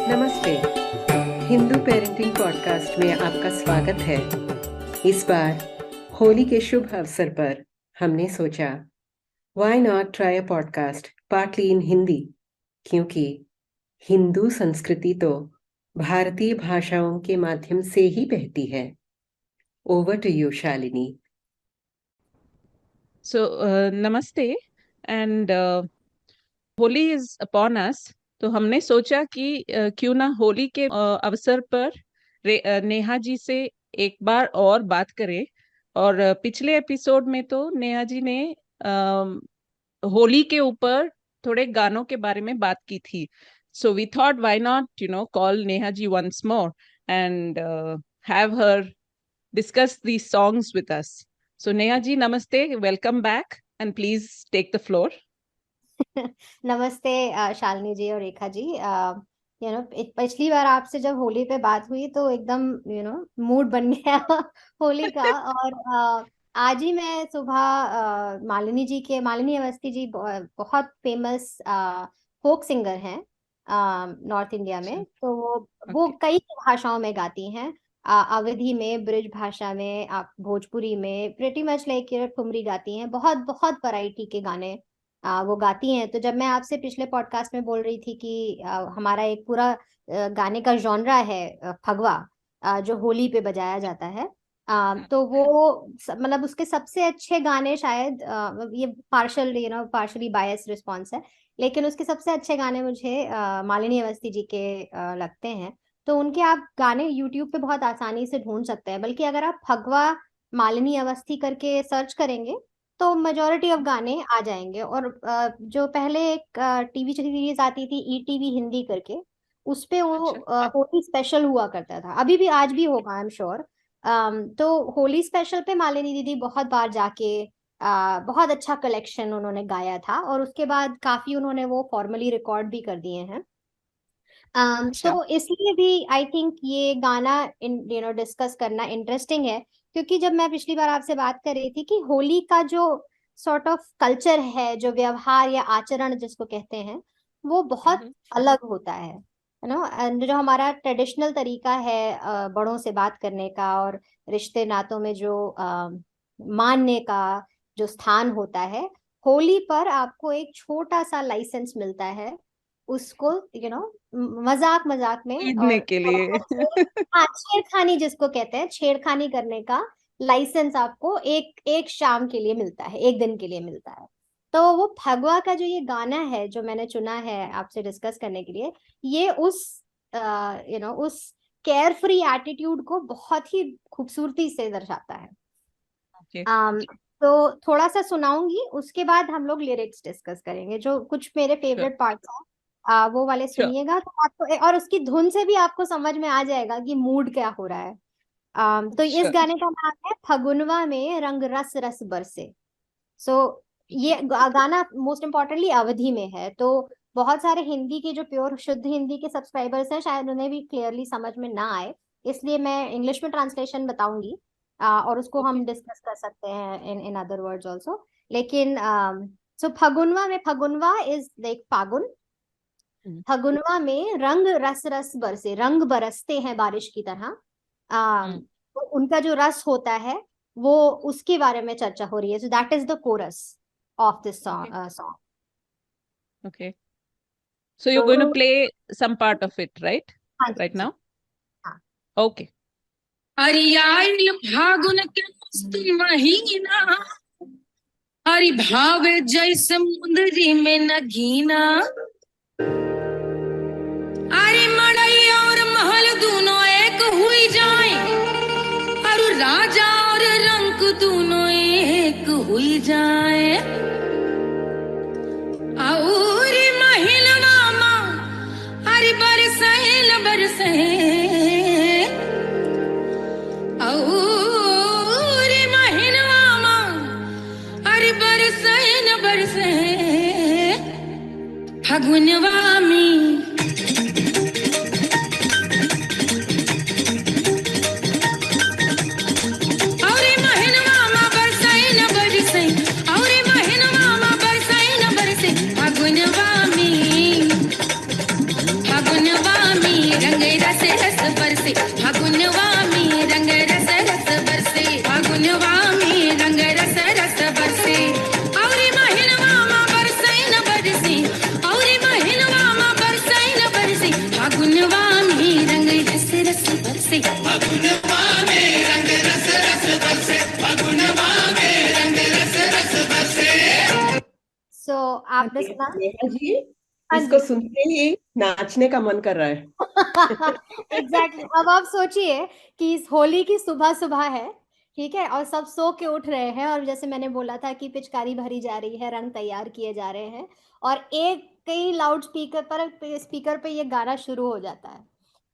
नमस्ते। Hindu parenting podcast में आपका स्वागत है। इस बार होली के शुभ अवसर पर हमने सोचा why not try a podcast partly in Hindi, क्योंकि हिंदू संस्कृति तो भारतीय भाषाओं के माध्यम से ही बहती है। Over to you, Shalini. नमस्ते and Holi is upon us. तो हमने सोचा कि क्यों ना होली के अवसर पर नेहा जी से एक बार और बात करें। और पिछले एपिसोड में तो नेहा जी ने होली के ऊपर थोड़े गानों के बारे में बात की थी। So we thought why not call Neha ji once more and have her discuss these songs with us. So Neha ji, namaste, welcome back and please take the floor. नमस्ते शालिनी जी और रेखा जी। पिछली बार आपसे जब होली पे बात हुई तो एकदम मूड बन गया होली का। और आज ही मैं सुबह मालिनी अवस्थी जी बहुत फेमस फोक सिंगर हैं नॉर्थ इंडिया में। तो वो कई भाषाओं में गाती हैं। अवधी में, ब्रिज भाषा में, आप भोजपुरी में, प्रेटी मच लाइक ठुमरी गाती हैं। बहुत बहुत वैरायटी के गाने वो गाती हैं। तो जब मैं आपसे पिछले पॉडकास्ट में बोल रही थी कि हमारा एक पूरा गाने का जॉनरा है फगवा, जो होली पे बजाया जाता है। तो वो मतलब उसके सबसे अच्छे गाने शायद ये पार्शली बायस रिस्पॉन्स है, लेकिन उसके सबसे अच्छे गाने मुझे मालिनी अवस्थी जी के लगते हैं। तो उनके आप गाने यूट्यूब पे बहुत आसानी से ढूंढ सकते हैं। बल्कि अगर आप फगवा मालिनी अवस्थी करके सर्च करेंगे तो मेजोरिटी ऑफ गाने आ जाएंगे। और जो पहले एक टीवी सीरीज आती थी ईटीवी हिंदी करके, उसपे वो होली स्पेशल हुआ करता था। अभी भी आज भी होगा आई एम श्योर। तो होली स्पेशल पे मालिनी दीदी बहुत बार जाके बहुत अच्छा कलेक्शन उन्होंने गाया था। और उसके बाद काफी उन्होंने वो फॉर्मली रिकॉर्ड भी कर दिए हैं। तो इसलिए भी आई थिंक ये गाना डिस्कस करना इंटरेस्टिंग है, क्योंकि जब मैं पिछली बार आपसे बात कर रही थी कि होली का जो सॉर्ट ऑफ कल्चर है, जो व्यवहार या आचरण जिसको कहते हैं, वो बहुत अलग होता है जो हमारा ट्रेडिशनल तरीका है बड़ों से बात करने का और रिश्ते नातों में जो मानने का जो स्थान होता है, होली पर आपको एक छोटा सा लाइसेंस मिलता है उसको मजाक मजाक में ईदने के लिए हाँ, छेड़खानी जिसको कहते हैं, छेड़खानी करने का लाइसेंस आपको एक एक शाम के लिए मिलता है, एक दिन के लिए मिलता है। तो वो फगवा का जो ये गाना है जो मैंने चुना है आपसे डिस्कस करने के लिए, ये उस उस केयर फ्री एटीट्यूड को बहुत ही खूबसूरती से दर्शाता है। तो थोड़ा सा सुनाऊंगी, उसके बाद हम लोग लिरिक्स डिस्कस करेंगे। जो कुछ मेरे फेवरेट पार्ट्स हैं वो वाले सुनिएगा तो आपको, और उसकी धुन से भी आपको समझ में आ जाएगा कि मूड क्या हो रहा है। तो इस गाने का नाम है फगुनवा में रंग रस रस बरसे। सो ये गाना मोस्ट इम्पोर्टेंटली अवधि में है। तो बहुत सारे हिंदी के जो प्योर शुद्ध हिंदी के सब्सक्राइबर्स हैं, शायद उन्हें भी क्लियरली समझ में ना आए, इसलिए मैं इंग्लिश में ट्रांसलेशन बताऊंगी और उसको हम डिस्कस कर सकते हैं इन अदर वर्ड्स ऑल्सो। लेकिन सो फगुनवा में, फगुनवा इज लाइक फागुन। फगुनवा में रंग रस रस बरसे, रंग बरसते हैं बारिश की तरह। तो उनका जो रस होता है वो, उसके बारे में चर्चा हो रही है। So that is the coarse of this song. Okay. So you're going to play some part of it, right? Right now? Okay. हरियाईल फागुन के मस्त महीना, हरि भावे जैसे मुंदरी में नगीना। अरे मड़ई और महल दोनों एक हुई जाए, और राजा और रंक दोनों एक हुई जाए। और महिनवा माँ हरि बरसे न बरसे, और महिनवा माँ हरि बरसे न बरसे, फगुनवा में और महिनवा माँ बरसे न बरसे, और महिनवा आपने सुना? नेहा जी, हाँ इसको जी। सुनते ही नाचने का मन कर रहा है। एग्जैक्टली अब आप सोचिए कि इस होली की सुबह सुबह है, ठीक है, और सब सो के उठ रहे हैं, और जैसे मैंने बोला था कि पिचकारी भरी जा रही है, रंग तैयार किए जा रहे हैं, और एक कई लाउड स्पीकर पे ये गाना शुरू हो जाता है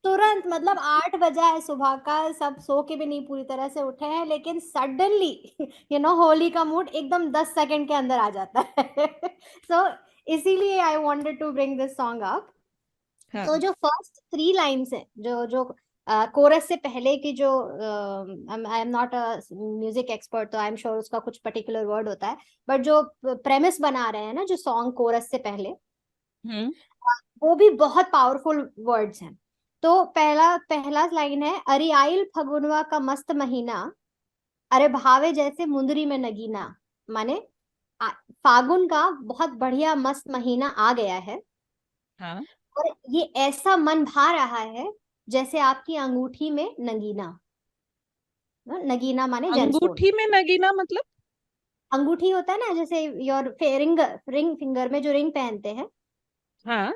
तुरंत। मतलब 8 बजा है सुबह का, सब सो के भी नहीं पूरी तरह से उठे हैं, लेकिन सडनली होली का मूड एकदम 10 सेकंड के अंदर आ जाता है। सो इसीलिए I wanted to bring this song up. हाँ तो जो फर्स्ट 3 लाइन्स है, जो जो कोरस से पहले की जो, I am not a music expert, तो आई एम श्योर उसका कुछ पर्टिकुलर वर्ड होता है, बट जो प्रेमिस बना रहे हैं ना, जो सॉन्ग कोरस से पहले, हम्म वो भी बहुत पावरफुल वर्ड्स हैं। तो पहला पहला लाइन है, अरे आइल फगुनवा का मस्त महीना, अरे भावे जैसे मुंदरी में नगीना। माने फागुन का बहुत बढ़िया मस्त महीना आ गया है, हाँ और ये ऐसा मन भा रहा है जैसे आपकी अंगूठी में नगीना। नगीना माने जेमस्टोन। अंगूठी में नगीना मतलब? अंगूठी होता है ना, जैसे योर रिंग फिंगर में जो रिंग पहनते हैं, हाँ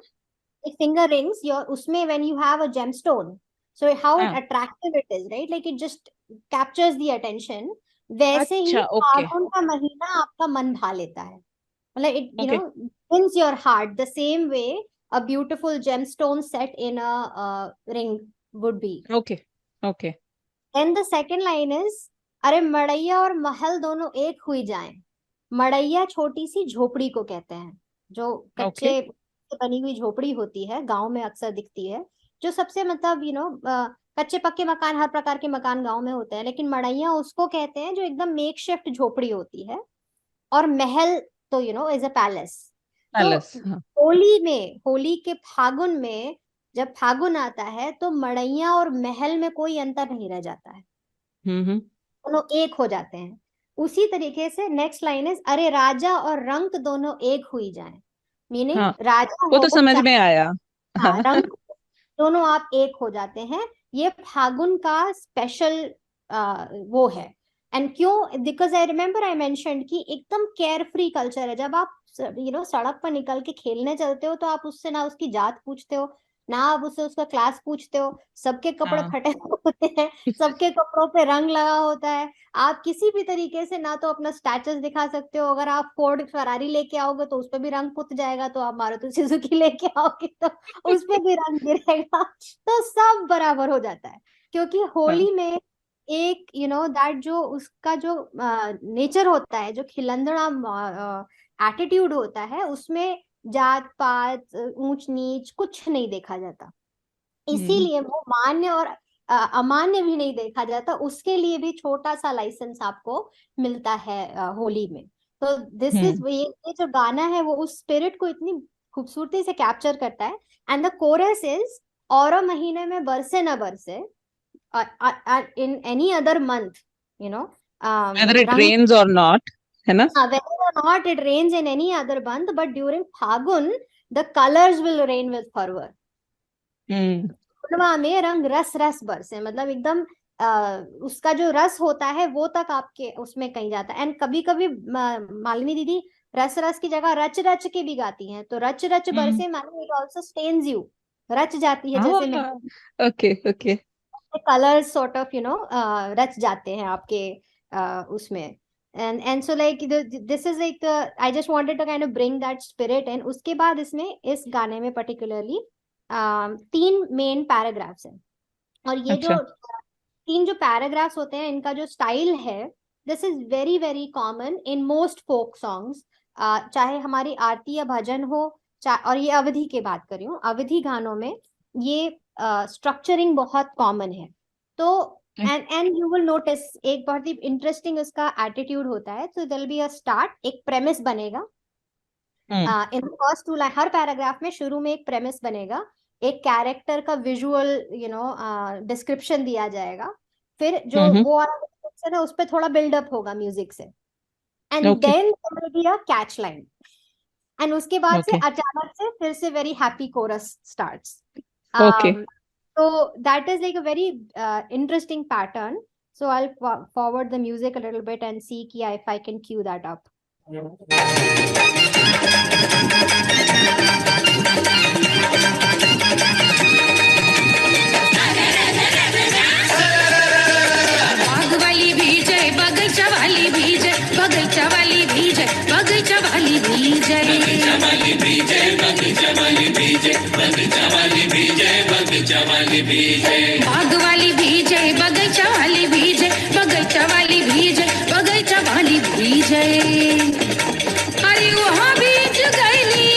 एक फिंगर रिंग्स, योर उसमें when you have a gemstone, so how it हाँ attractive it is, right, like it just captures the attention. वैसे ही अच्छा ओके फागुन का महीना आपका मन भा लेता है, मतलब it okay wins your heart the same way a beautiful gemstone set in a ring would be. Okay okay And the second line is, अरे मड़ैया और महल दोनों एक हुई जाएं। मड़ैया छोटी सी झोपड़ी को कहते हैं, जो ओके कच्चे से बनी हुई झोपड़ी होती है, गांव में अक्सर दिखती है, जो सबसे मतलब कच्चे पक्के मकान, हर प्रकार के मकान गांव में होते हैं, लेकिन मड़ैया उसको कहते हैं जो एकदम मेकशिफ्ट झोपड़ी होती है। और महल तो इज अ पैलेस। तो पैलेस हाँ होली के फागुन में, जब फागुन आता है, तो मड़ैया और महल में कोई अंतर नहीं रह जाता है, हम्म दोनों एक हो जाते हैं। उसी तरीके से नेक्स्ट लाइन इज, अरे राजा और रंक दोनों एक हुई जाएं। मीनिंग हाँ राजा वो तो हो समझ में चाहे, आया। हाँ, हाँ रंक, दोनों आप एक हो जाते हैं। ये फागुन का स्पेशल वो है। एंड क्यों? Because I remember I mentioned कि एकदम केयर फ्री कल्चर है। जब आप सड़क पर निकल के खेलने चलते हो, तो आप उससे ना उसकी जात पूछते हो, ना आप उससे उसका क्लास पूछते हो। सबके कपड़े हाँ फटे होते हैं, सबके कपड़ों पे रंग लगा होता है। आप किसी भी तरीके से ना तो अपना स्टेटस दिखा सकते हो, अगर आप फोर्ड फरारी लेके आओगे तो उस पर भी रंग पुत जाएगा, तो आप मारुति सुजुकी लेके आओगे तो उस पे भी रंग गिरेगा। तो सब बराबर हो जाता है, क्योंकि हाँ होली में एक दैट जो उसका जो नेचर होता है, जो खिलंदड़ा एटीट्यूड होता है, उसमें जात पात ऊंच नीच कुछ नहीं देखा जाता। हम्म इसीलिए वो मान्य और अमान्य भी नहीं देखा जाता, उसके लिए भी छोटा सा लाइसेंस आपको मिलता है होली में। तो दिस इज, हम्म ये जो गाना है वो उस स्पिरिट को इतनी खूबसूरती से कैप्चर करता है। एंड द कोरस इज, और महीने में बरसे न बरसे, in any other month, you know whether it रंग, rains or not, है ना? whether or not it rains in any other month, but during Phagun the colors will rain with fervor. हम्म पूर्णिमा में रंग रस रस बरसे, मतलब एकदम उसका जो रस होता है वो तक आपके उसमें कहीं जाता है। एंड कभी कभी मालिनी दीदी रस रस की जगह रच रच के भी गाती हैं, तो रच रच हम्म बरसे माने इट ऑल्सो स्टेन्स यू, रच जाती है, जैसे हाँ okay okay colours sort of रच जाते हैं आपके उसमें। And so like this is like, I just wanted to kind of bring that spirit. And उसके बाद इसमें, इस गाने में पर्टिकुलरली 3 मेन पैराग्राफ्स हैं, और ये अच्छा जो 3 जो पैराग्राफ्स होते हैं, इनका जो स्टाइल है, this is very very common in most folk songs. चाहे हमारी आरती या भजन हो, और ये अवधि की बात कर रही हूँ, अवधि गानों में ये स्ट्रक्चरिंग बहुत कॉमन है। तो एंड यू विल नोटिस एक बहुत ही इंटरेस्टिंग उसका एटीट्यूड होता है। तो there will be a start, एक प्रेमिस बनेगा हम्म इन फर्स्ट 2 लाइन, हर पैराग्राफ में शुरू में एक प्रेमिस बनेगा, एक कैरेक्टर का विजुअल डिस्क्रिप्शन दिया जाएगा, फिर जो हम्म वो वाला डिस्क्रिप्शन है उस पर थोड़ा बिल्डअप होगा म्यूजिक से, and okay then there will be a catch line, and उसके बाद से ओके अचानक से फिर से very happy chorus starts. Okay so that is like a very interesting pattern. So I'll forward the music a little bit and see if I can cue that up. बाग वाली भी जय बगीचा वाली भी जय बगीचा वाली भी जय बगीचा वाली भी जय बगीचा वाली भी जय बगीचा वाली भी जय बगीचा वाली भी जय बगीचा वाली भी जय बाग वाली भी जय बगीचा वाली भी जय बगीचा वाली भी जय बगीचा वाली भी जय अरे वहाँ बीच गईली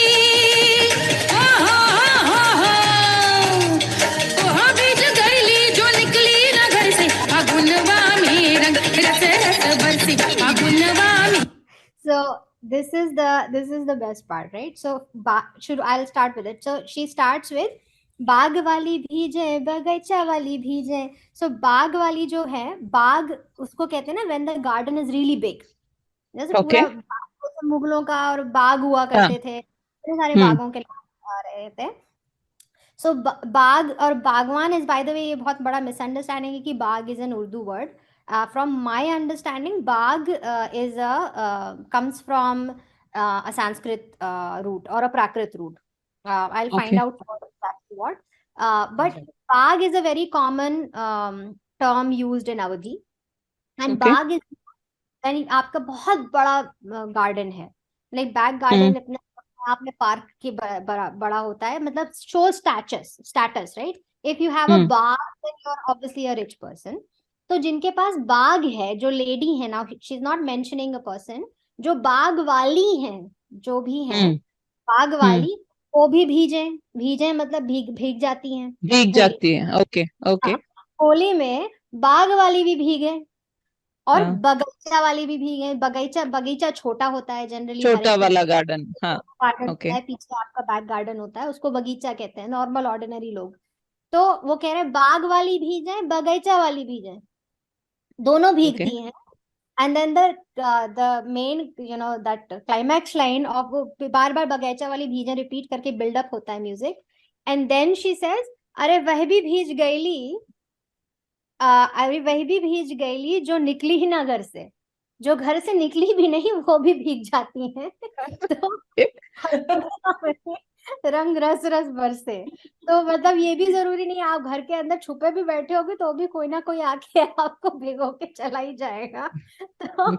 वहाँ बीच गईली जो निकली नगर से फागुनवा में रंग रस रस बरसी फागुनवा में So this is the best part, right? So I'll start with it. So she starts with बाग वाली भी जय बगीचा वाली भी जय. So बाग वाली जो है, बाग उसको कहते हैं ना when the garden is really big. जैसे Okay. पूरा बाग मुगलों का और बाग हुआ करते थे, इतने सारे बागों के नाम आ रहे थे. So बाग और बागवान is, by the way, ये बहुत बड़ा मिसअंडरस्टैंडिंग है कि बाग is an Urdu word. From my understanding, Bagh is comes from a Sanskrit root or a Prakrit root. I'll find Okay. out exactly what. But Bagh is a very common term used in Awadhi. And Okay. Bagh is यानी आपका बहुत बड़ा garden है, like back garden अपने आप में park के बड़ा होता है, मतलब show status, right? If you have a बाग then you are obviously a rich person. तो जिनके पास बाग है, जो लेडी है ना, she is not mentioning a person, जो बाग वाली हैं, जो भी हैं बाग वाली, वो भी भीजे मतलब भीग जाती हैं, भीग जाती है. Okay okay. होली में बाग वाली भी भीगे और हाँ. बगीचा वाली भी भीगे. बगीचा छोटा होता है जनरली, छोटा वाला गार्डन. हाँ. Garden okay. होता है, पीछे आपका बैक गार्डन होता है, उसको बगीचा कहते हैं नॉर्मल ऑर्डिनरी लोग. तो वो कह रहे हैं बाग वाली भी जाए बगीचा वाली भी जाए, दोनों भीगती हैं. And then the main that climax line of, बार बार बगीचा वाली भीजे रिपीट करके बिल्डअप होता है music. And then she says अरे वह भी भीज गईली, अरे वही भी भीज गईली जो निकली ही ना घर से, जो घर से निकली भी नहीं वो भी भीग जाती हैं. तो रंग रस रस बरसे. तो मतलब ये भी जरूरी नहीं है आप घर के अंदर छुपे भी बैठे होगे तो भी कोई ना कोई आके आपको भिगो के चला ही जाएगा. तो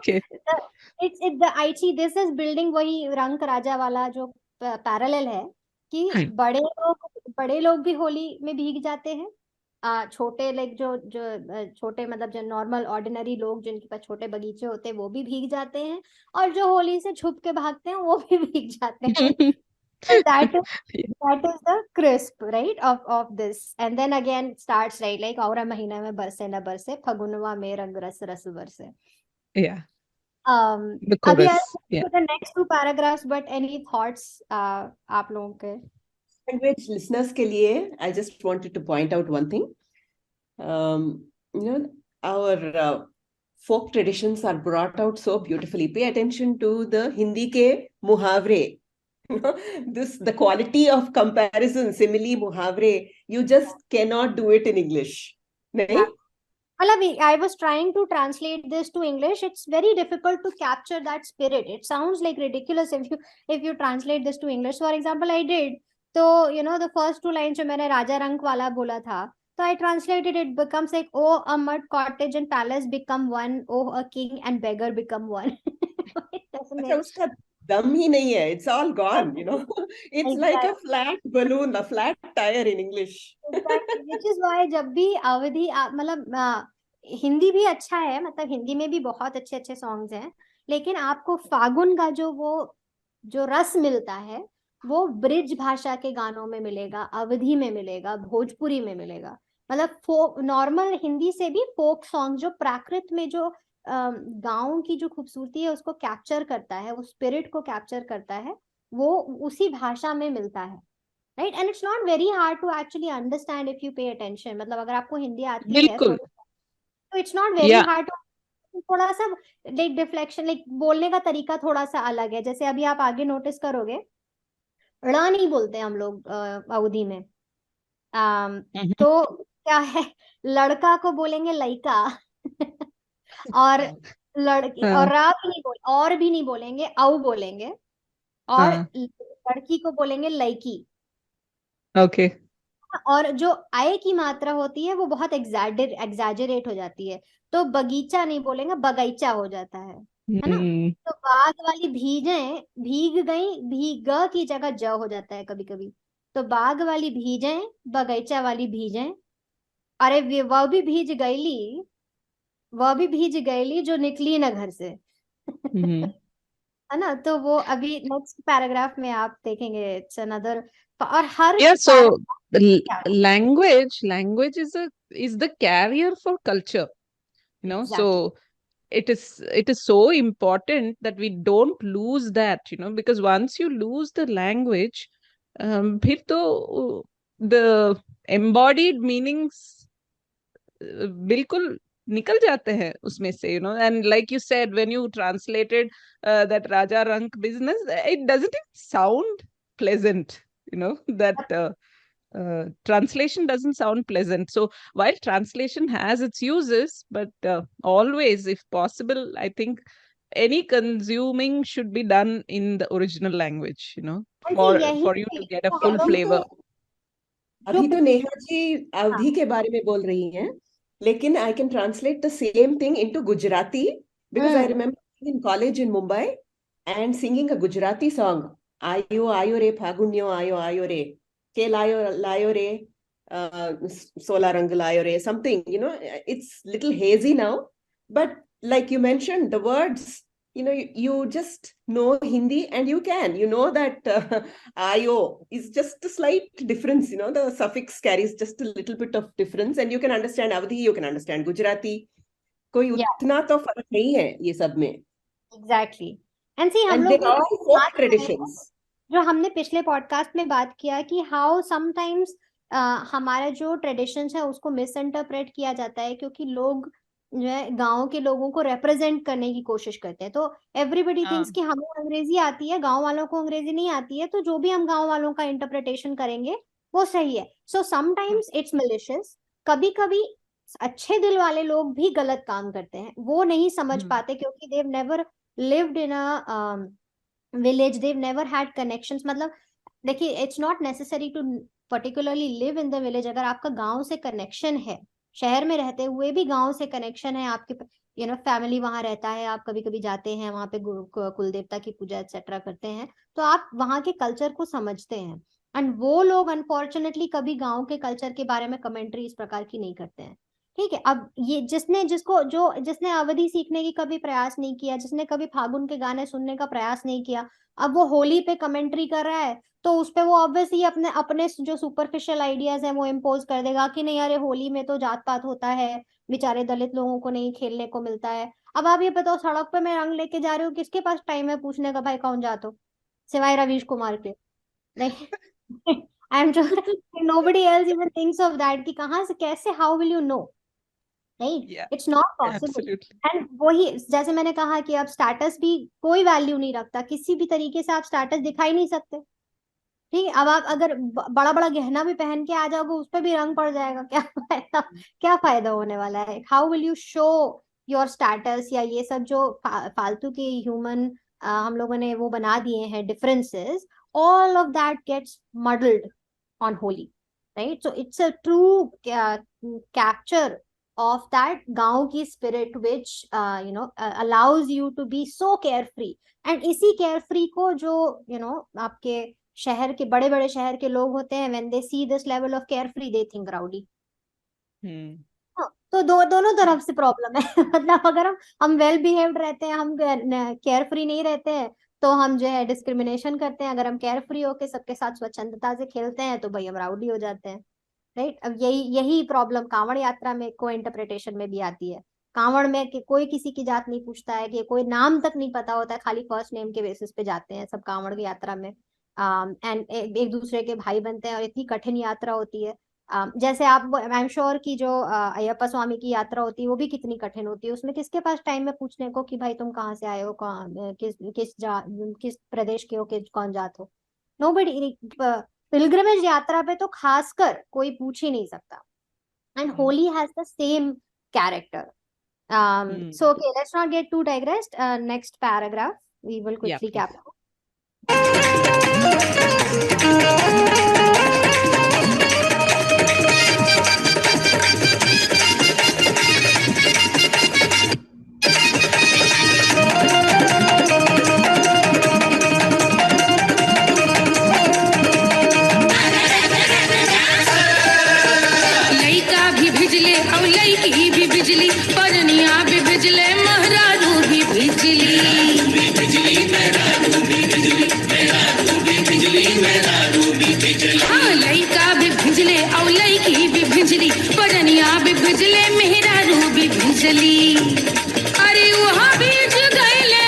इट्स दिस इज बिल्डिंग वही रंग राजा वाला जो पैरेलल है कि बड़े लोग भी होली में भीग जाते हैं. छोटे लाइक जो छोटे मतलब जो नॉर्मल ऑर्डिनरी लोग जिनके पास छोटे बगीचे होते हैं वो भी भीग जाते हैं, और जो होली से छुप के भागते हैं वो भी भीग जाते हैं. that is the crisp, right, of this. And then again starts, right, like और महीना में बरसे न बरसे फगुनवा में रंग रस रस बरसे. Yeah. The अभी chorus. to the next two paragraphs, but any thoughts आप लोगों के? Language listeners के लिए, I just wanted to point out one thing. Our folk traditions are brought out so beautifully. Pay attention to the Hindi के मुहावरे. The quality of comparison, simile, मुहावरे, you just cannot do it in English. नहीं? I was trying to translate this to English. It's very difficult to capture that spirit. It sounds like ridiculous if you translate this to English. For example, I did. So, the first two lines जो मैंने राजा रंग वाला बोला था, so I translated it becomes like, oh, a mud cottage and palace become one. Oh, a king and beggar become one. It doesn't make उसका दम ही नहीं है. It's all gone, It's like a flat balloon, a flat tire in English. Exactly. Which is why जब भी अवधि मतलब हिंदी भी अच्छा है, मतलब हिंदी में भी बहुत अच्छे अच्छे सॉन्ग्स हैं, लेकिन आपको फागुन का जो रस मिलता है वो ब्रिज भाषा के गानों में मिलेगा, अवधी में मिलेगा, भोजपुरी में मिलेगा. मतलब नॉर्मल हिंदी से भी फोक सॉन्ग जो प्राकृत में जो गाँव की जो खूबसूरती है उसको कैप्चर करता है, उस स्पिरिट को कैप्चर करता है, वो उसी भाषा में मिलता है, right? And it's not very hard to actually understand if you pay attention. मतलब अगर आपको हिंदी आती है तो it's not very hard to, थोड़ा सा लाइक डिफ्लेक्शन, लाइक बोलने का तरीका थोड़ा सा अलग है. जैसे अभी आप आगे नोटिस करोगे, ड़ नहीं बोलते हम लोग अवधी में. तो क्या है, लड़का को बोलेंगे लइका और लड़की, और हाँ रा भी नहीं और भी नहीं बोलेंगे, औ बोलेंगे। और हाँ लड़की को बोलेंगे लड़की। ओके और जो आय की मात्रा होती है वो बहुत एग्जैजरेट हो जाती है। तो बगीचा नहीं बोलेंगे, बगीचा हो जाता है ना। हम्म तो बाग वाली भीजे, भीग गई, भीग की जगह ज हो जाता है कभी कभी। तो बाग वाली भीजे, बगीचा वाली भीजे। अरे वह भी भीज गईली, वह भी भीज गईली जो निकली ना घर से। हम्म है ना। तो वो अभी नेक्स्ट पैराग्राफ में आप देखेंगे, इट्स अनदर। और हर yeah so paragraph language is the carrier for culture, you know. So exactly. it is so important that we don't lose that, you know, because once you lose the language, फिर तो the embodied meanings बिल्कुल निकल जाते हैं उसमें से, you know. And like you said, when you translated that Raja Rank business, it doesn't sound pleasant, you know, that translation doesn't sound pleasant. So while translation has its uses, but always, if possible, I think any consuming should be done in the original language, you know, यही for you to get a तो हम full लोग अभी तो flavor. जो अभी तो नेहा जी हाँ अवधि के बारे में बोल रही हैं, लेकिन I can translate the same thing into Gujarati because I hmm remember in college in Mumbai and singing a Gujarati song, आयो आयो रे फागुन्यो आयो आयो रे, के लायो लायो रे, सोला रंग लायो रे, something, you know, it's little hazy now, but like you mentioned, the words, you know, you just know Hindi and you can, you know that ayo is just a slight difference, you know, the suffix carries just a little bit of difference and you can understand Avadhi, you can understand Gujarati. कोई या उतना तो फर्क नहीं है ये सब में, एग्जैक्टली। एंड सी हम and लोग they're all folk बात कर रहे हैं, traditions. जो हमने पिछले पॉडकास्ट में बात किया कि हाउ समटाइम्स हमारा जो ट्रेडिशंस है उसको मिस इंटरप्रेट किया जाता है, क्योंकि लोग जो है गांव के लोगों को रिप्रेजेंट करने की कोशिश करते हैं। तो एवरीबडी थिंक्स हाँ कि हमें अंग्रेजी आती है, गांव वालों को अंग्रेजी नहीं आती है, तो जो भी हम गांव वालों का इंटरप्रिटेशन करेंगे वो सही है। So sometimes it's malicious. कभी कभी अच्छे दिल वाले लोग भी गलत काम करते हैं, वो नहीं समझ पाते क्योंकि they never lived in a village, they never had connections. मतलब देखिए, it's not necessary to particularly live in the village. अगर आपका गांव से कनेक्शन है, शहर में रहते हुए भी गांव से कनेक्शन है, आपके फैमिली वहां रहता है, आप कभी कभी जाते हैं वहां पे कुल देवता की पूजा एक्सेट्रा करते हैं, तो आप वहां के कल्चर को समझते हैं। एंड वो लोग अनफॉर्चुनेटली कभी गांव के कल्चर के बारे में कमेंट्री इस प्रकार की नहीं करते हैं। ठीक है। अब ये जिसने अवधि सीखने की कभी प्रयास नहीं किया, जिसने कभी फागुन के गाने सुनने का प्रयास नहीं किया, अब वो होली पे कमेंट्री कर रहा है, तो उस पे वो ऑब्वियसली अपने अपने जो सुपरफिशियल आइडियाज हैं वो इम्पोज कर देगा कि नहीं, अरे होली में तो जात पात होता है, बेचारे दलित लोगों को नहीं खेलने को मिलता है। अब आप ये बताओ, सड़क पे मैं रंग लेके जा रही हूँ, किसके पास टाइम है पूछने का भाई कौन जात हो, सिवाय रवीश कुमार के? नहीं। I am sure nobody else even thinks of that कि कहाँ से कैसे, हाउ विल यू नो? नहीं, yeah it's not possible. absolutely and वही जैसे मैंने कहा कि अब स्टेटस भी कोई वैल्यू नहीं रखता, किसी भी तरीके से आप स्टेटस दिखाई नहीं सकते। ठीक है। अब आप अगर बड़ा बड़ा गहना भी पहन के आ जाओगे, उस पर भी रंग पड़ जाएगा, क्या फायदा? क्या फायदा होने वाला है? How will you show your status? या ये सब जो फालतू के ह्यूमन हम लोगों ने वो बना दिए हैं differences, all of that gets muddled on Holi, right? So it's a true capture of that गांव की spirit which allows you to be so carefree। and इसी carefree को जो आपके शहर के बड़े बड़े शहर के लोग होते हैं, when they see this level of carefree they think rowdy। hmm हाँ, तो दोनों तरफ से प्रॉब्लम है। मतलब अगर हम वेल बिहेव्ड रहते हैं, हम केयर फ्री नहीं रहते हैं, तो हम जो है डिस्क्रिमिनेशन करते हैं। अगर हम केयर फ्री होके सबके साथ स्वच्छंदता से खेलते हैं, तो भाई हम राउडी हो जाते हैं, राइट? अब यही यही प्रॉब्लम कांवड़ यात्रा में को इंटरप्रिटेशन में भी आती है। कांवड़ में कि कोई किसी की जात नहीं पूछता है, कि कोई नाम तक नहीं पता होता है, खाली फर्स्ट नेम के बेसिस पे जाते हैं सब कांवड़ की यात्रा में। एंड एक दूसरे के भाई बनते हैं, और इतनी कठिन यात्रा होती है। जैसे आप, आई एम श्योर कि जो अयप्पा स्वामी की यात्रा होती है वो भी कितनी कठिन होती है। उसमें किसके पास टाइम है पूछने को कि भाई तुम कहाँ से आए हो, कहाँ किस प्रदेश के हो, कौन जात हो? नोबडी। पिलग्रिमेज यात्रा पे तो खासकर कोई पूछ ही नहीं सकता। And Holi has the same character, So okay, let's not get too digressed. Next paragraph, we will Yeah, quickly please. cap. लइका भी भिजले और लइकी भी बिजली परनिया भी भिजले महरारू भी बिजली हाँ लइका भी भिजले और लइकी भी बिजली परनिया भी भिजले मेहरारू भी बिजली अरे वहाँ बीज गईले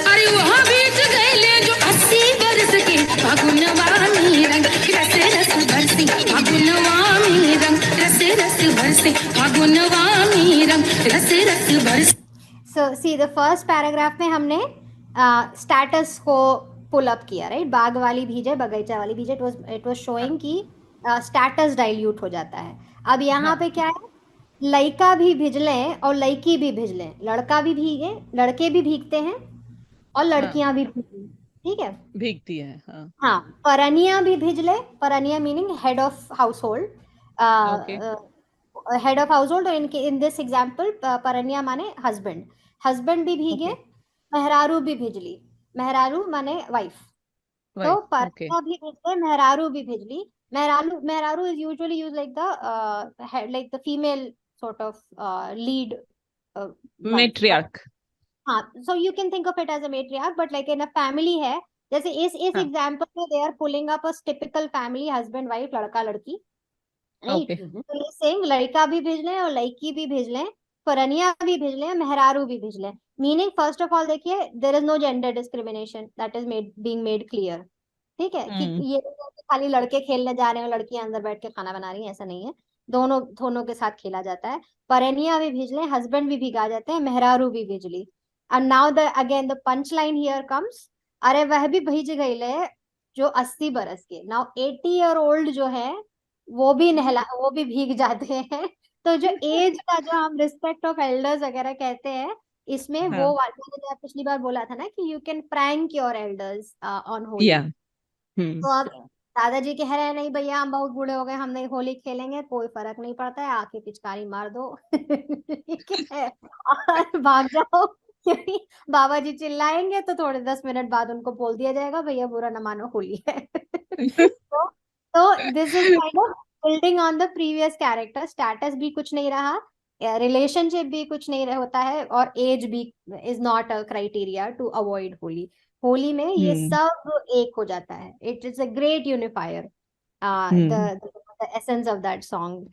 अरे वहाँ बीज गईले जो 80 बरस के फागुनवा में रंग रस रस बरसी फागुनवा में रंग रस रस बरसी फागुनवा में रंग रस रस बरसी So see, the first paragraph में हमने status को pull up किया, right? बाग वाली भीजे बगीचा वाली भीजे, it was showing कि status dilute हो जाता है. अब यहाँ पे क्या है, लड़का भी भिजले और लड़की भी भिजले, लड़का भी भीगे, लड़के भी भीगते हैं और लड़कियां भी भीगती, ठीक है, भीगती है. हाँ, हाँ. परनिया भी भिजले, परनिया meaning head of household, Okay. Head of household. In this example परनिया माने हस्बैंड, हस्बैंड भी भीगे, मेहरारू भी भिजली, मेहरारू माने वाइफ. तो Wife. Okay. परनिया भी भिजले, मेहरारू भी भिजली. मेहरारू is usually used like the female sort of lead wife. Matriarch. हाँ, so you can think of it as a matriarch, but like in a family है, जैसे इस हाँ. एग्जाम्पल में they are pulling up a typical family, husband wife, लड़का लड़की, right? Okay. So he's saying लड़का भी भेज लें और लड़की भी भेज लें, परनिया भी भेज लें, मेहरारू भी भेज लें. Meaning first of all देखिए, there is no gender discrimination that is being made clear. ठीक है, कि ये नहीं है कि खाली लड़के खेलने जा रहे हैं और लड़कियां अंदर बैठ के खाना बना रही हैं, ऐसा नहीं है. दोनों के साथ खेला जाता है. परनिया भी भेज लें, हस्बैंड भी भिगा जाते हैं, मेहरारू भी बिजली. And now the again the punch line here comes, अरे वह भी भीज गई ले जो 80 बरस के. नाउ 80-year-old जो है वो भी भीग जाते हैं. तो जो एज का जो हम रिस्पेक्ट ऑफ एल्डर्स वगैरह कहते हैं, इसमें हाँ. वो मैंने पिछली बार बोला था ना कि you can prank your elders on Holi. Yeah. तो अब दादाजी कह रहे हैं नहीं भैया हम बहुत बूढ़े हो गए, हम नहीं होली खेलेंगे, कोई फर्क नहीं पड़ता है, आके पिचकारी मार दो ठीक है और भाग जाओ, क्योंकि बाबा जी चिल्लाएंगे तो थोड़े 10 मिनट बाद उनको बोल दिया जाएगा भैया बुरा न मानो होली है तो this is kind of building on the previous character. Status भी कुछ नहीं रहा, रिलेशनशिप भी कुछ नहीं होता है, और एज भी is not a criteria to avoid Holi. Holi में ये सब एक हो जाता है. It is a great unifier. the essence of that song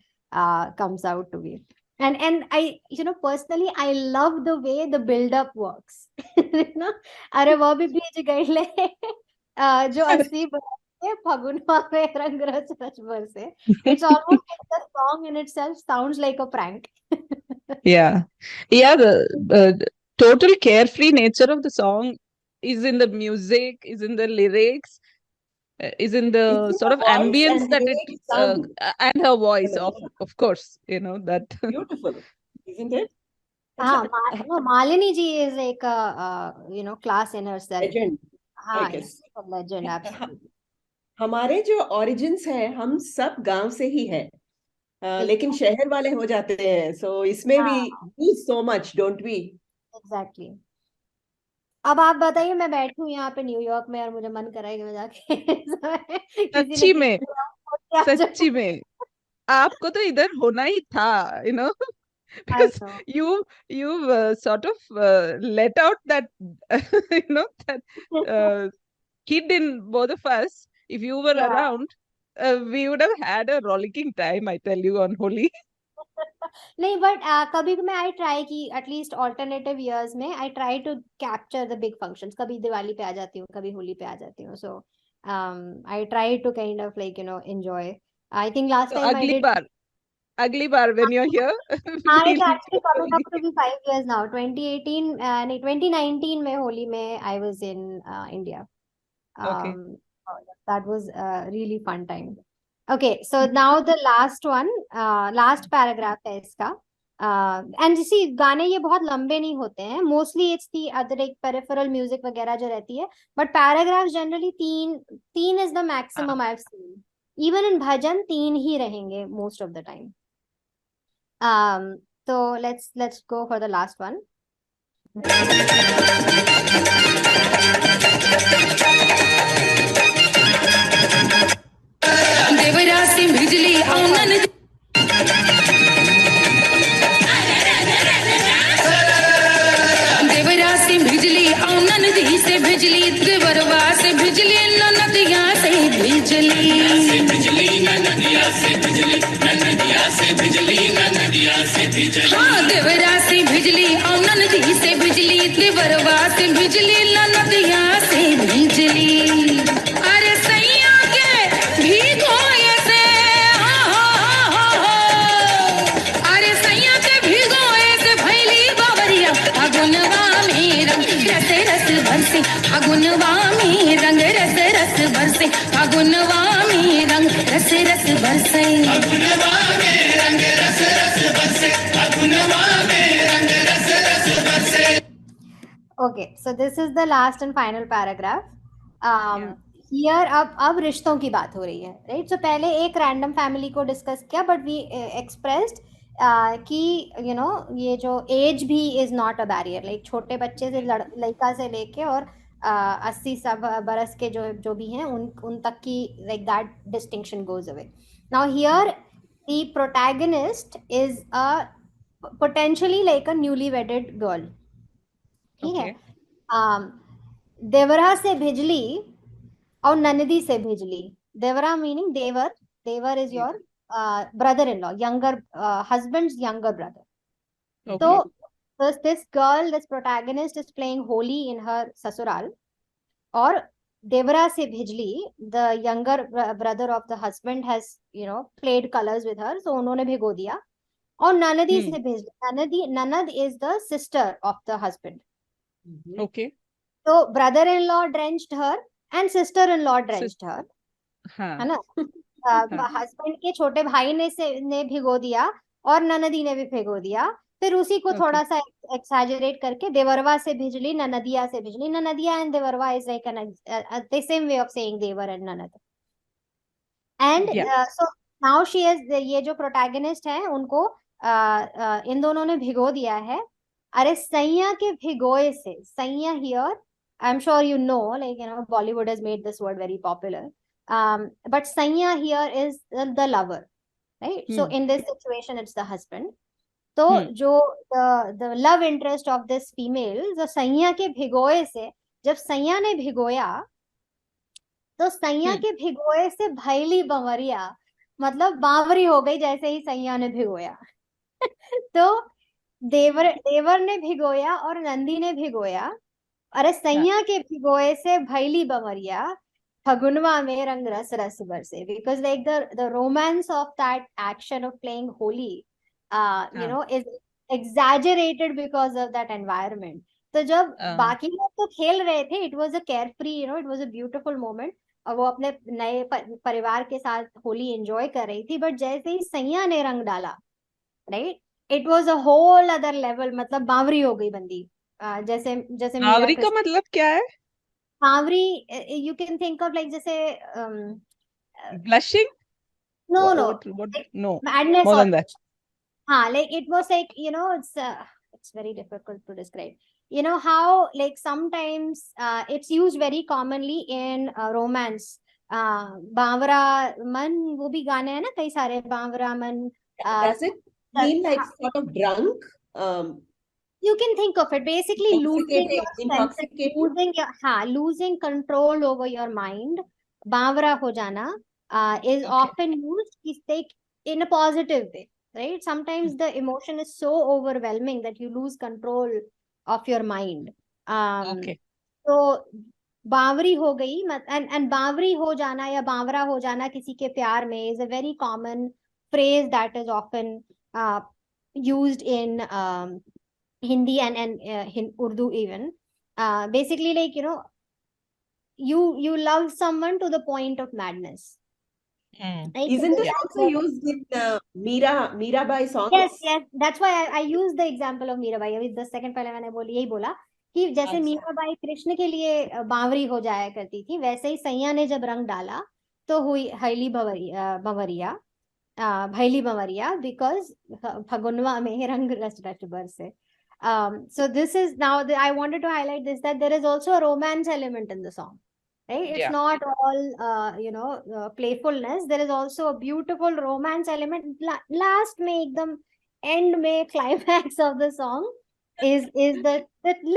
comes out to be. And I, personally I love the way the build up works. अरे वो भी भीज गई ले जो 80 बरस फगुनवा में रंग रच रच बरसे. It's almost like the song in itself sounds like a prank. Yeah. The total carefree nature of the song is in the music, is in the lyrics, is in the sort of ambience that it and her voice, of course, that Beautiful, isn't it? हाँ, Malini ji is like a class in herself. Legend. हाँ, I guess. a legend, absolutely. हमारे जो origins है हम सब गांव से ही है, लेकिन शहर वाले हो जाते हैं. So इसमें भी do so much, don't we? Exactly. अब आप बताइए, मैं बैठी हूँ यहाँ पे न्यूयॉर्क में और मुझे मन कर रहा है कि मैं जाके सच्ची में आपको तो इधर होना ही था, because you've sort of let out that that kid in both of us. If you were around, we would have had a rollicking time, I tell you, on Holi. नहीं, बट कभी मैं आई ट्राई की at least alternative years में I try to capture the big functions. कभी दिवाली पे आ जाती हूँ, कभी होली पे आ जाती हूँ. So I try to kind of like enjoy. I think last time I did अगली बार when you're here it's actually coming up to be 5 years now. 2018 नहीं 2019 में होली में I was in India. Okay. That was a really fun time. Okay, so now the last one, last paragraph है इसका. And सी गाने ये बहुत लंबे नहीं होते हैं, मोस्टली इट्स दी अदर एक पेरिफेरल म्यूजिक वगैरह जो रहती है, बट पैराग्राफ जनरली तीन तीन is the maximum I have seen. Even in bhajan तीन ही रहेंगे मोस्ट ऑफ द टाइम. तो let's go for the last one. देवरासी बिजली औनन देवरासी बिजली औनन दी से बिजली देवरवा से बिजली ननदिया से बिजली बिजली नदिया से बिजली नदिया से बिजली नदिया से बिजली हाँ देवरासी बिजली औनन दी से बिजली देवरवा से बिजली ननदिया से बिजली. अरे सैया के भिगोए से अरे सैया के भिगोए से भैली बावरिया फागुनवा में रंग रस रस बरसे फागुनवा में रंग रस रस बरसे फागुनवा में रंग रस रस बरसे फागुनवा में रंग रस रस बरसे फागुनवा में रंग रस रस बरसे. Okay, so this is the last and final paragraph. Here अब रिश्तों की बात हो रही है, राइट. सो पहले एक रैंडम फैमिली को डिस्कस किया, बट वी एक्सप्रेस्ड कि यू नो ये जो एज भी is not a barrier. Like छोटे बच्चे से लड़का से लेके और 80 सब बरस के जो भी हैं उन तक की like that distinction goes away. Now here the protagonist is a potentially like a newly wedded girl. ठीक है. देवरा से भिजली और ननदी से भिजली. देवरा meaning devar is your brother in law, younger husband's younger brother. So this girl, this protagonist is playing Holi in her ससुराल, और देवरा से भिजली, the younger brother of the husband has played colors with her, so उन्होंने भिगो दिया. और ननदी से भिजली, ननद is the sister of the husband. Okay. So brother-in-law drenched her and sister-in-law drenched her. है ना. हस्बैंड के छोटे भाई ने भिगो दिया और ननदी ने भी भिगो दिया. फिर उसी को थोड़ा सा एक्सैजरेट करके देवरवा से भिजली, ननदिया से भिजली. ननदिया एंड देवरवा is like the same way of saying devar and nanad. And so now she is, ये जो प्रोटैगनिस्ट है उनको इन दोनों ने भिगो दिया है. अरे सैया के भिगोए से, सैया here I am sure you know Bollywood has made this word very popular, but saiya here is the lover, right? So in this situation it's the husband. तो जो the love interest of this female, जो सैया के भिगोए से, जब सैया ने भिगोया तो सैया के भिगोए से भैली बंवरिया, मतलब बावरी हो गई जैसे ही सैया ने भिगोया. तो देवर ने भिगोया और नंदी ने भिगोया. अरे सैया के भिगोए से भैली बंवरिया, फगुनवा में रंग रस रस बरसे. Because like the romance of that action of playing Holi is exaggerated because of that environment. तो जब बाकी लोग तो खेल रहे थे, it was a carefree, it was a beautiful moment, और वो अपने नए परिवार के साथ होली एंजॉय कर रही थी. बट जैसे ही सैया ने रंग डाला, right, it was a whole other level. मतलब बावरी हो गई बंदी. जैसे बावरी का मतलब क्या है? Bawri, you can think of like जैसे blushing. No, madness, more than that. like it was like it's very difficult to describe. How like sometimes it's used very commonly in romance. बावरा मन, वो भी गाने हैं ना कई सारे, बावरा मन. Does it mean like sort of drunk? You can think of it basically losing losing control over your mind. बावरा हो जाना is often used in a positive way, right? Sometimes the emotion is so overwhelming that you lose control of your mind. So बावरी हो गई, and बावरी हो जाना या बावरा हो जाना किसी के प्यार में is a very common phrase that is often used in Hindi and in Urdu even. Basically like you love someone to the point of madness. Right? So Isn't this it also also, used in Mirabai songs? yes, that's why I use the example of Mirabai. अभी 10 second पहले मैंने यही बोला कि जैसे अच्छा। मीराबाई कृष्ण के लिए बावरी हो जाया करती थी, वैसे ही सैया ने जब रंग डाला तो हुई हईली बंवरिया, भैली बंवरिया, बिकॉज फगुनवा में रंग रस रस बरसे. So this is now I wanted to highlight this, that there is also a romance element in the song, right? It's Yeah. not all playfulness. There is also a beautiful romance element. Last में एकदम end में climax of the song is that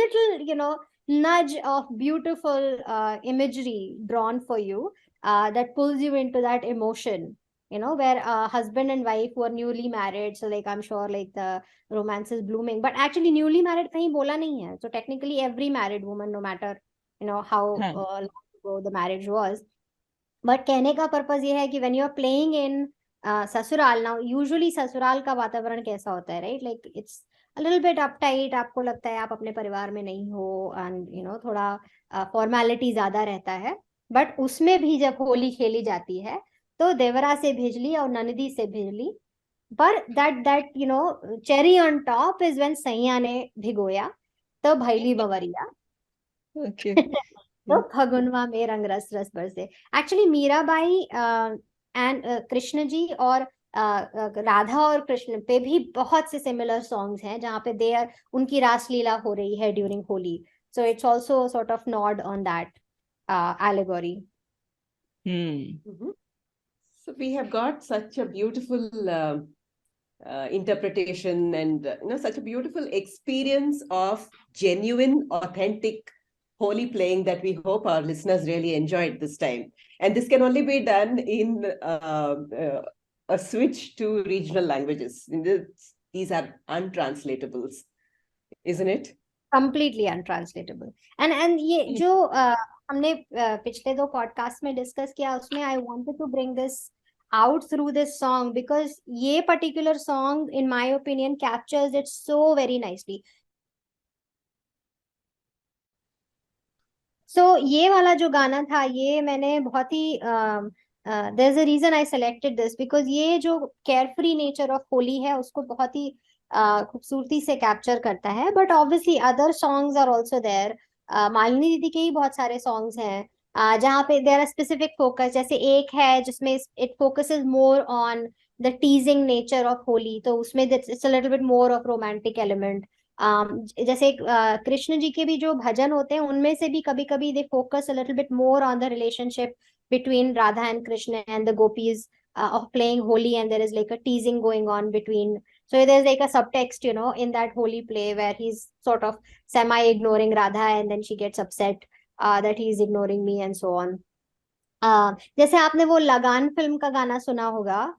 little nudge of beautiful imagery drawn for you, that pulls you into that emotion, where husband and wife who are newly married, so like I'm sure like the romance is blooming, but actually newly married kahin bola nahi hai. So technically every married woman, no matter how long ago the marriage was, but कहने का purpose ये है कि when you are playing in ससुराल, now usually ससुराल का वातावरण कैसा होता है, right? Like it's a little bit uptight, आपको लगता है आप अपने परिवार में नहीं हो, and थोड़ा फॉर्मेलिटी ज्यादा रहता है. बट उसमें भी जब होली खेली जाती है तो देवरा से भेजली और ननदी से भेजली, पर that cherry on top is when सैया ने भिगोया तो भैली बवरिया. Okay. तो फगुनवा में रंग रस रस बरसे. एक्चुअली मीराबाई एंड कृष्ण जी और राधा और कृष्ण पे भी बहुत से सिमिलर सॉन्ग्स हैं जहाँ पे दे आर उनकी रासलीला हो रही है during Holi. So it's also sort of nod on that allegory. So we have got such a beautiful interpretation and such a beautiful experience of genuine, authentic holy playing that we hope our listeners really enjoyed this time. And this can only be done in a switch to regional languages. These are untranslatables, isn't it? Completely untranslatable. And ये जो हमने पिछले 2 podcast में discuss किया, उसमें I wanted to bring this out through this song because ये particular song in my opinion captures it so very nicely. So ये वाला जो गाना था, ये मैंने बहुत ही there's a reason I selected this because ये जो carefree nature of होली है उसको बहुत ही खूबसूरती से कैप्चर करता है. But obviously other songs are also there. Malini दीदी के ही बहुत सारे सॉन्ग्स हैं जहाँ पे देयर आर स्पेसिफिक फोकस. जैसे एक है जिसमें it focuses more on the टीजिंग nature of Holi, तो उसमें it's a little bit more of romantic element. जैसे कृष्ण जी के भी जो भजन होते हैं उनमें से भी कभी कभी they focus a little bit more on the relationship between Radha and Krishna and the gopis of playing Holi, and there is like a teasing going on between. So there's like a subtext, in that holy play where he's sort of semi-ignoring Radha and then she gets upset that he's ignoring me and so on. जैसे आपने वो लगान film का गाना सुना होगा,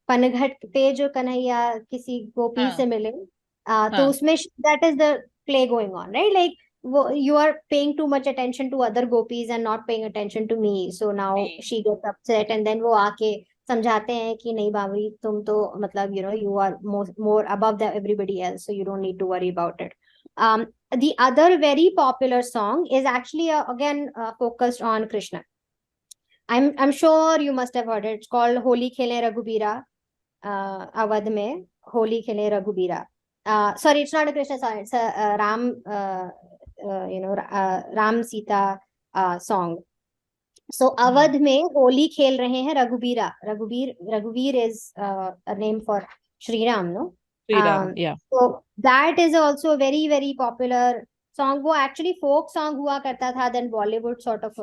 पनघट पे जो कन्हैया किसी गोपी से मिले, तो उसमें that is the play going on, right? Like you are paying too much attention to other gopis and not paying attention to me. So now she gets upset and then वो आके समझाते हैं कि नहीं बावरी तुम तो मतलब you are more above the everybody else, so you don't need to worry about it. The other very popular song is actually again focused on Krishna. I'm sure you must have heard it. It's called Holi Khele Raghubira. Awadh mein Holi Khele Raghubira. Sorry, it's not a Krishna song. It's a Ram, Ram Sita song. So Awadh में होली खेल रहे हैं रघुबीरा. Raghuveer is a name for Shri Ram, no? Sri Ram, yeah. So that is also a very very popular song. वो actually folk song हुआ करता था, then Bollywood sort of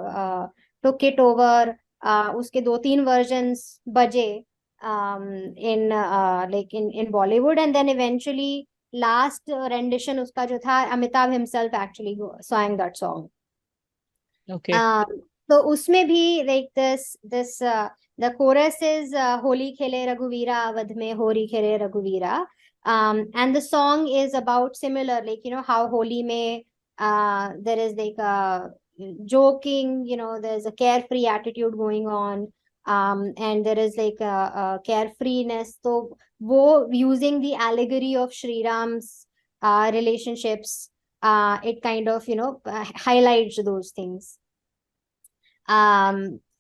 took it over. उसके 2-3 versions बजे in like in Bollywood, and then eventually last rendition उसका जो था, Amitabh himself actually sang that song. Okay. तो उसमें भी like this the chorus is Holi खेले रघुवीरा अवध में होरी खेले रघुवीरा, and the song is about similar, like how holy में there is like a joking, there's a carefree attitude going on, and there is like a carefreeness. So वो using the allegory of Shri Ram's relationships, it kind of highlights those things.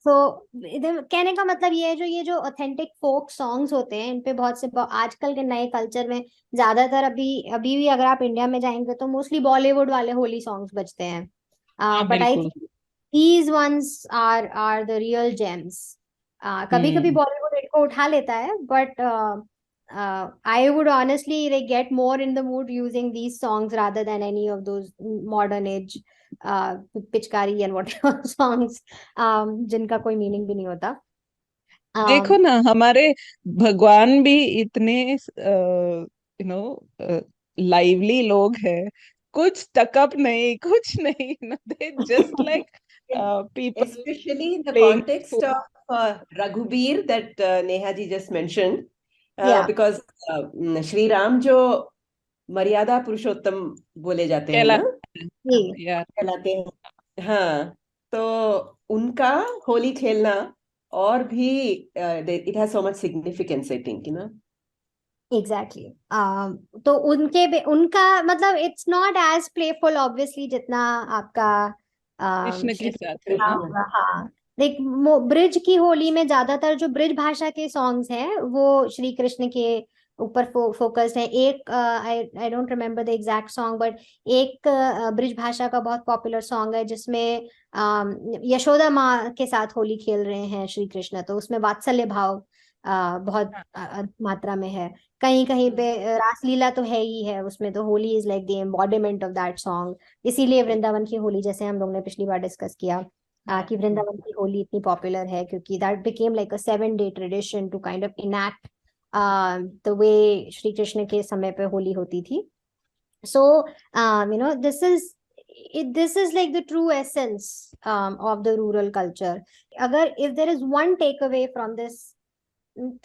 तो कहने का मतलब ये है, ये जो authentic folk songs होते हैं, इन पे बहुत से आजकल के नए कल्चर में ज्यादातर अभी अभी भी अगर आप इंडिया में जाएंगे तो मोस्टली बॉलीवुड वाले होली सॉन्ग्स बजते हैं. हाँ बट आई बिल्कुल. Think these ones are the real gems. कभी कभी हम्म. बॉलीवुड इनको उठा लेता है, but I would honestly like get more in the mood using these songs rather than any of those modern age पिचकारी and whatever songs जिनका कोई meaning भी नहीं होता. देखो um, ना, हमारे भगवान भी इतने लाइवली लोग हैं. कुछ टकअप नहीं, कुछ नहीं. They just like people Especially in the playing. context of Raghubir that Neha ji just mentioned, yeah, because Shri Ram जो मर्यादा पुरुषोत्तम बोले जाते हैं कहला ना, जी. यार. कहलाते हैं. हाँ, तो उनका होली खेलना और भी it has so much significance, I think, you know. Exactly तो उनका मतलब it's not as playful obviously जितना आपका कृष्ण श्री के साथ कृष्ण है. का हाँ. होगा. हाँ, लाइक ब्रिज की होली में ज्यादातर जो ब्रिज भाषा के सॉन्ग्स हैं वो श्री कृष्ण के ऊपर फोकस्ड है. एक I don't remember the exact song, but एक ब्रिज भाषा का बहुत पॉपुलर सॉन्ग है जिसमें यशोदा माँ के साथ होली खेल रहे हैं श्री कृष्ण. तो उसमें वात्सल्य भाव बहुत मात्रा में है. कहीं कहीं पे रासलीला तो है ही है उसमें. तो Holi is like the embodiment of that song. इसीलिए वृंदावन की होली, जैसे हम लोग ने पिछली बार डिस्कस किया कि वृंदावन की होली इतनी पॉपुलर है क्योंकि that became like a 7 day tradition to kind of enact the way Shri Krishna के समय पे होली होती थी. सो this is like the true essence of the rural culture. अगर if there is one takeaway from this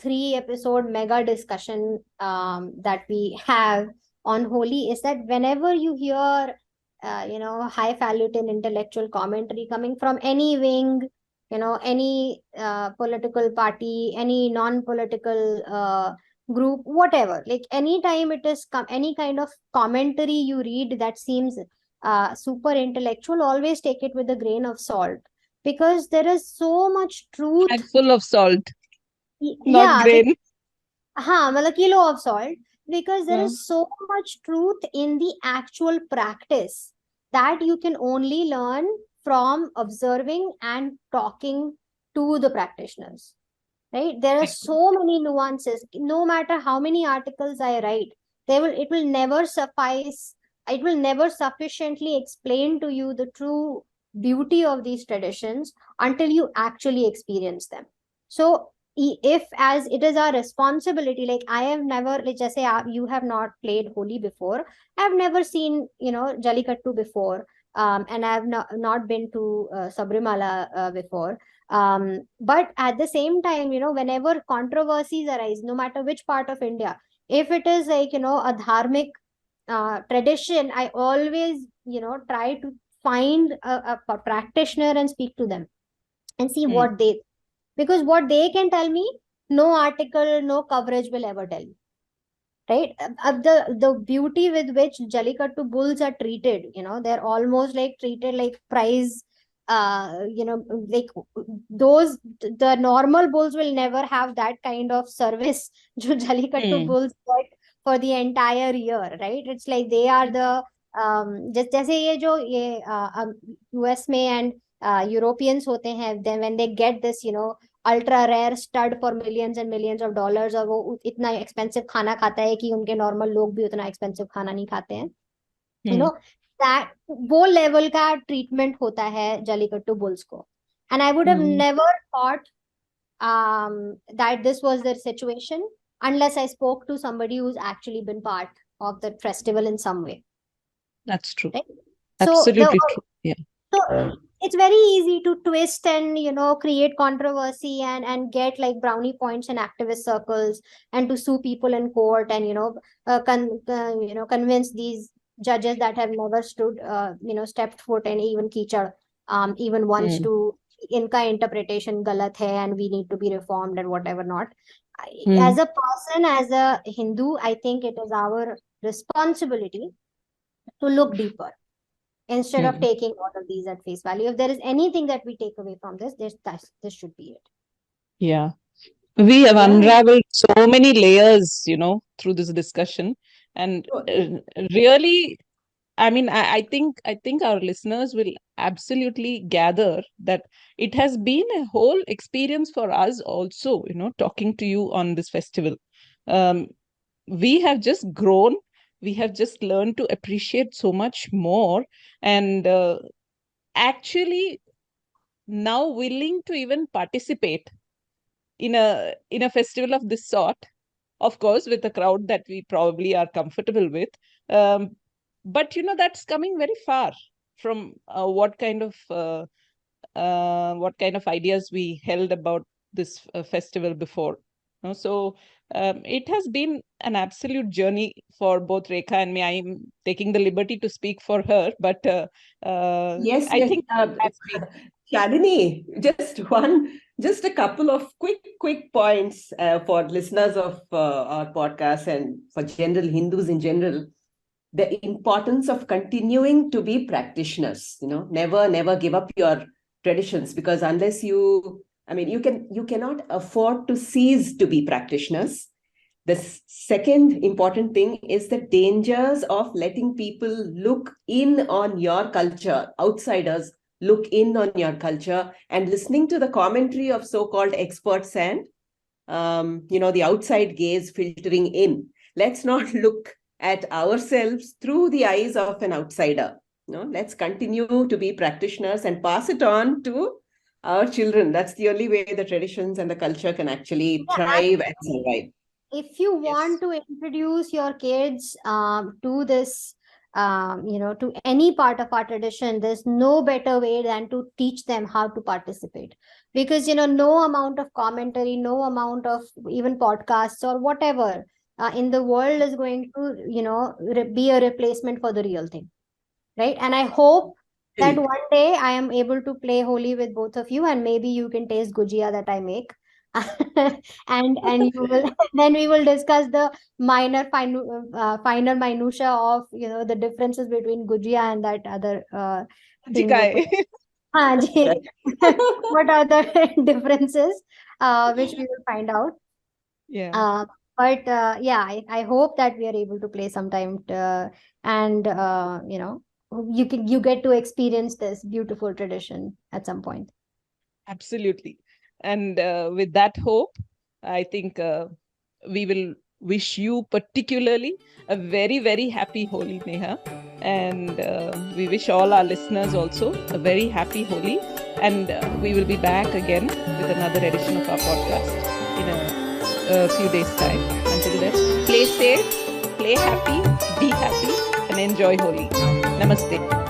3 episode mega discussion that we have on Holi is that whenever you hear, highfalutin intellectual commentary coming from any wing, any political party, any non-political group, whatever, like anytime it is any kind of commentary you read that seems super intellectual, always take it with a grain of salt, because there is so much truth. Bag full of salt, not Yeah, grain. हाँ, मतलब kilo of salt, because there हाँ. is so much truth in the actual practice that you can only learn from observing and talking to the practitioners, right? There are so many nuances. No matter how many articles I write, it will never suffice. It will never sufficiently explain to you the true beauty of these traditions until you actually experience them. So if as it is our responsibility, like I have never, like just say you have not played Holi before, I have never seen Jallikattu before, and I have not been to Sabrimala before. But at the same time, whenever controversies arise, no matter which part of India, if it is like a dharmic tradition, I always try to find a practitioner and speak to them and see Hmm. what they, because what they can tell me, no article, no coverage will ever tell me, right? The beauty with which Jallikattu bulls are treated, they're almost like treated like prize. Like those, the normal bulls will never have that kind of service जो Jallikattu Hmm. bulls get for the entire year, right? It's like they are the जैसे ये जो ये US में and Europeans होते हैं, then when they get this ultra rare stud for millions and millions of dollars, और वो इतना एक्सपेंसिव खाना खाता है कि उनके नॉर्मल लोग भी उतना एक्सपेंसिव खाना नहीं खाते हैं. दैट वो लेवल का ट्रीटमेंट होता है जलीकट्टू बुल्स को. And I would have never thought that this was the situation unless I spoke to somebody who's actually been part of the festival in some way. That's true. Right? Absolutely true. Yeah. So it's very easy to twist and create controversy and get like brownie points in activist circles and to sue people in court and convince these judges that have never stood stepped foot in even Kichad even once to इनका interpretation गलत है and we need to be reformed and whatever not. As a person, as a Hindu, I think it is our responsibility to look deeper. instead of Hmm. taking all of these at face value. If there is anything that we take away from this should be it. Yeah. We have Yeah. unraveled so many layers, through this discussion. And So, really, I mean, I think our listeners will absolutely gather that it has been a whole experience for us also, talking to you on this festival. Um, we have just grown. We have just learned to appreciate so much more, and actually now willing to even participate in a festival of this sort, of course with a crowd that we probably are comfortable with. um, but that's coming very far from what kind of ideas we held about this festival before. So it has been an absolute journey for both Rekha and me. I'm taking the liberty to speak for her, but yes, I yes. think that's been. Shalini, just a couple of quick points for listeners of our podcast and for general Hindus in general. The importance of continuing to be practitioners. Never give up your traditions, because unless you cannot afford to cease to be practitioners. The second important thing is the dangers of letting people look in on your culture, outsiders look in on your culture, and listening to the commentary of so-called experts and the outside gaze filtering in. Let's not look at ourselves through the eyes of an outsider. Let's continue to be practitioners and pass it on to our children. That's the only way the traditions and the culture can actually Yeah, thrive and survive. if you Yes. want to introduce your kids to this, to any part of our tradition, there's no better way than to teach them how to participate. Because, no amount of commentary, no amount of even podcasts or whatever in the world is going to, be a replacement for the real thing. Right. And I hope that one day I am able to play Holi with both of you, and maybe you can taste gujia that I make. and you will then we will discuss the finer minutia of the differences between gujia and that other thing. Jikai. What are the differences which we will find out. Yeah. But yeah, I hope that we are able to play sometime and you get to experience this beautiful tradition at some point. Absolutely. And with that hope, I think we will wish you particularly a very, very happy Holi, Neha. And we wish all our listeners also a very happy Holi. And we will be back again with another edition of our podcast in a few days' time. Until then, play safe, play happy, be happy, and enjoy Holi. Namaste.